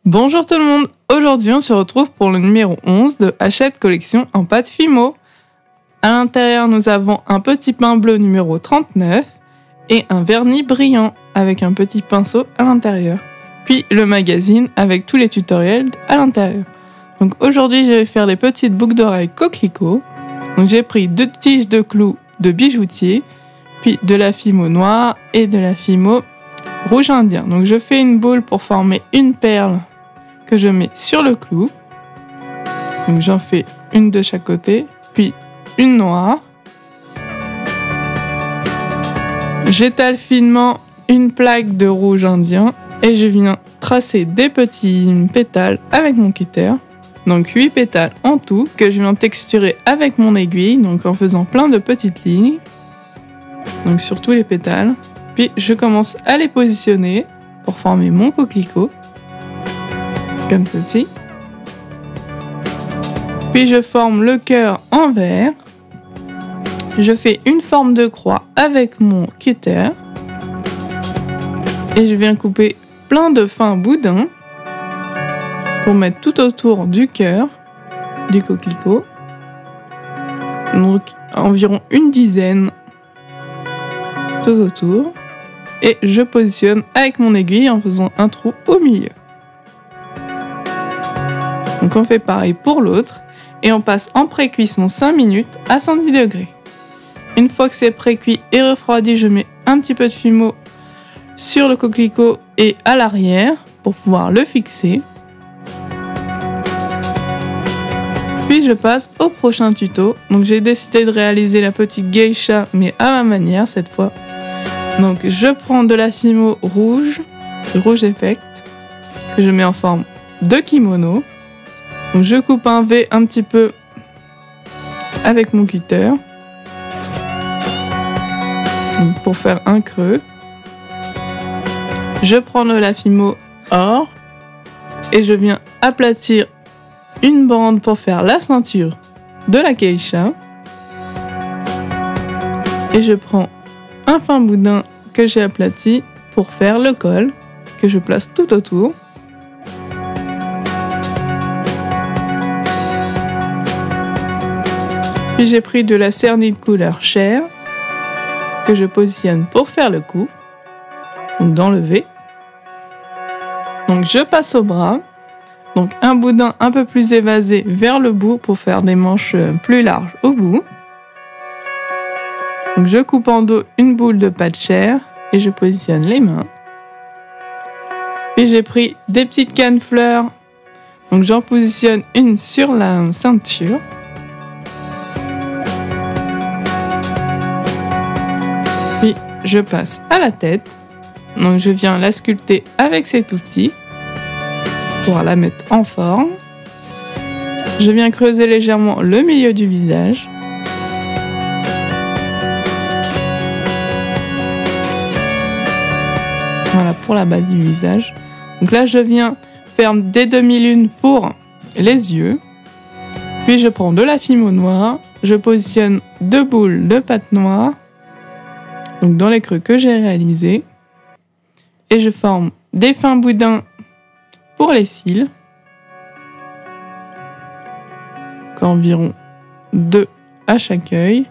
Bonjour tout le monde, aujourd'hui on se retrouve pour le numéro 11 de Hachette Collection en pâte Fimo. À l'intérieur nous avons un petit pain bleu numéro 39 et un vernis brillant avec un petit pinceau à l'intérieur. Puis le magazine avec tous les tutoriels à l'intérieur. Donc aujourd'hui je vais faire les petites boucles d'oreilles coquelicot. Donc j'ai pris 2 tiges de clous de bijoutier, puis de la Fimo noire et de la Fimo rouge indien. Donc je fais une boule pour former une perle que je mets sur le clou. Donc j'en fais une de chaque côté, puis une noire. J'étale finement une plaque de rouge indien et je viens tracer des petits pétales avec mon cutter. Donc 8 pétales en tout que je viens texturer avec mon aiguille, donc en faisant plein de petites lignes. Donc sur tous les pétales. Puis je commence à les positionner pour former mon coquelicot. Comme ceci. Puis je forme le cœur en vert. Je fais une forme de croix avec mon cutter. Et je viens couper plein de fins boudins pour mettre tout autour du cœur du coquelicot. Donc environ une dizaine tout autour. Et je positionne avec mon aiguille en faisant un trou au milieu. Donc on fait pareil pour l'autre et on passe en pré-cuisson 5 minutes à 110 degrés. Une fois que c'est pré-cuit et refroidi, je mets un petit peu de Fimo sur le coquelicot et à l'arrière pour pouvoir le fixer. Puis je passe au prochain tuto. Donc j'ai décidé de réaliser la petite geisha mais à ma manière cette fois. Donc je prends de la Fimo rouge effect, que je mets en forme de kimono. Donc je coupe un V un petit peu avec mon cutter pour faire un creux. Je prends de la Fimo or et je viens aplatir une bande pour faire la ceinture de la geisha. Et je prends un fin boudin que j'ai aplati pour faire le col que je place tout autour. Puis j'ai pris de la cernite couleur chair que je positionne pour faire le cou, donc dans le V. Donc je passe au bras, donc un boudin un peu plus évasé vers le bout pour faire des manches plus larges au bout. Donc je coupe en dos une boule de pâte chair et je positionne les mains. Puis j'ai pris des petites cannes fleurs, donc j'en positionne une sur la ceinture. Puis je passe à la tête, donc je viens la sculpter avec cet outil pour la mettre en forme. Je viens creuser légèrement le milieu du visage. Voilà pour la base du visage. Donc là je viens faire des demi-lunes pour les yeux. Puis je prends de la Fimo noire, je positionne 2 boules de pâte noire donc dans les creux que j'ai réalisés. Et je forme des fins boudins pour les cils. Donc environ 2 à chaque œil.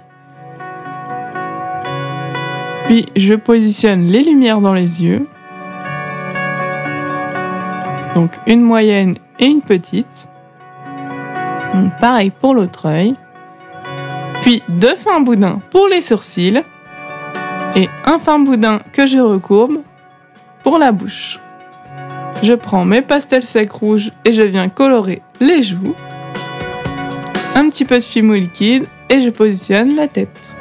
Puis je positionne les lumières dans les yeux. Donc une moyenne et une petite. Donc pareil pour l'autre œil. Puis 2 fins boudins pour les sourcils. Et un fin boudin que je recourbe pour la bouche. Je prends mes pastels secs rouges et je viens colorer les joues. Un petit peu de Fimo liquide et je positionne la tête.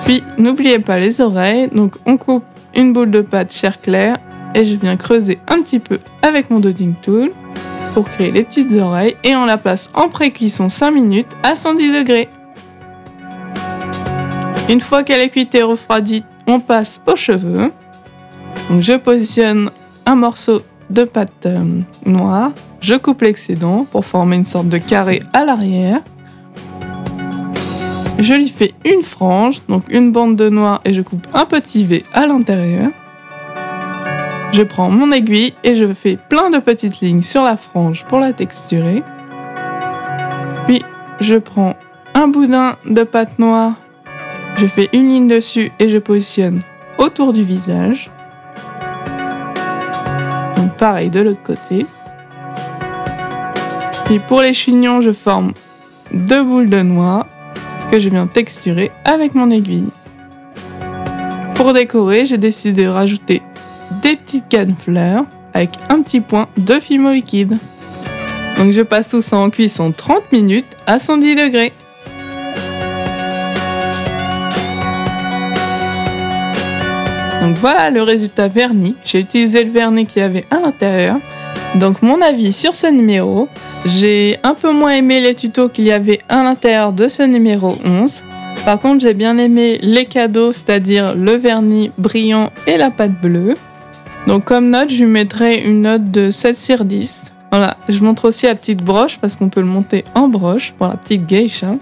Puis n'oubliez pas les oreilles, donc on coupe une boule de pâte chair claire et je viens creuser un petit peu avec mon dotting tool pour créer les petites oreilles et on la place en pré-cuisson 5 minutes à 110 degrés. Une fois qu'elle est cuite et refroidie, on passe aux cheveux. Donc je positionne un morceau de pâte noire, je coupe l'excédent pour former une sorte de carré à l'arrière. Je lui fais une frange, donc une bande de noir et je coupe un petit V à l'intérieur. Je prends mon aiguille et je fais plein de petites lignes sur la frange pour la texturer. Puis je prends un boudin de pâte noire, je fais une ligne dessus et je positionne autour du visage. Donc pareil de l'autre côté. Puis pour les chignons, je forme 2 boules de noix que je viens texturer avec mon aiguille. Pour décorer, j'ai décidé de rajouter des petites cannes-fleurs avec un petit point de fimo liquide. Donc je passe tout ça en cuisson 30 minutes à 110 degrés. Donc voilà le résultat verni. J'ai utilisé le vernis qu'il y avait à l'intérieur. Donc mon avis sur ce numéro, j'ai un peu moins aimé les tutos qu'il y avait à l'intérieur de ce numéro 11. Par contre, j'ai bien aimé les cadeaux, c'est-à-dire le vernis brillant et la pâte bleue. Donc comme note, je lui mettrai une note de 7 sur 10. Voilà, je montre aussi la petite broche parce qu'on peut le monter en broche pour la petite geisha.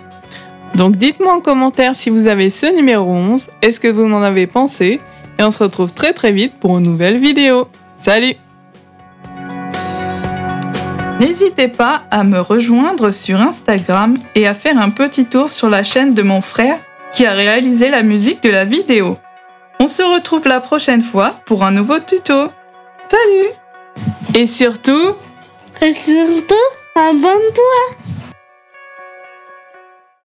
Donc dites-moi en commentaire si vous avez ce numéro 11 et ce que vous en avez pensé. Et on se retrouve très très vite pour une nouvelle vidéo. Salut! N'hésitez pas à me rejoindre sur Instagram et à faire un petit tour sur la chaîne de mon frère qui a réalisé la musique de la vidéo. On se retrouve la prochaine fois pour un nouveau tuto. Salut! Et surtout, abonne-toi!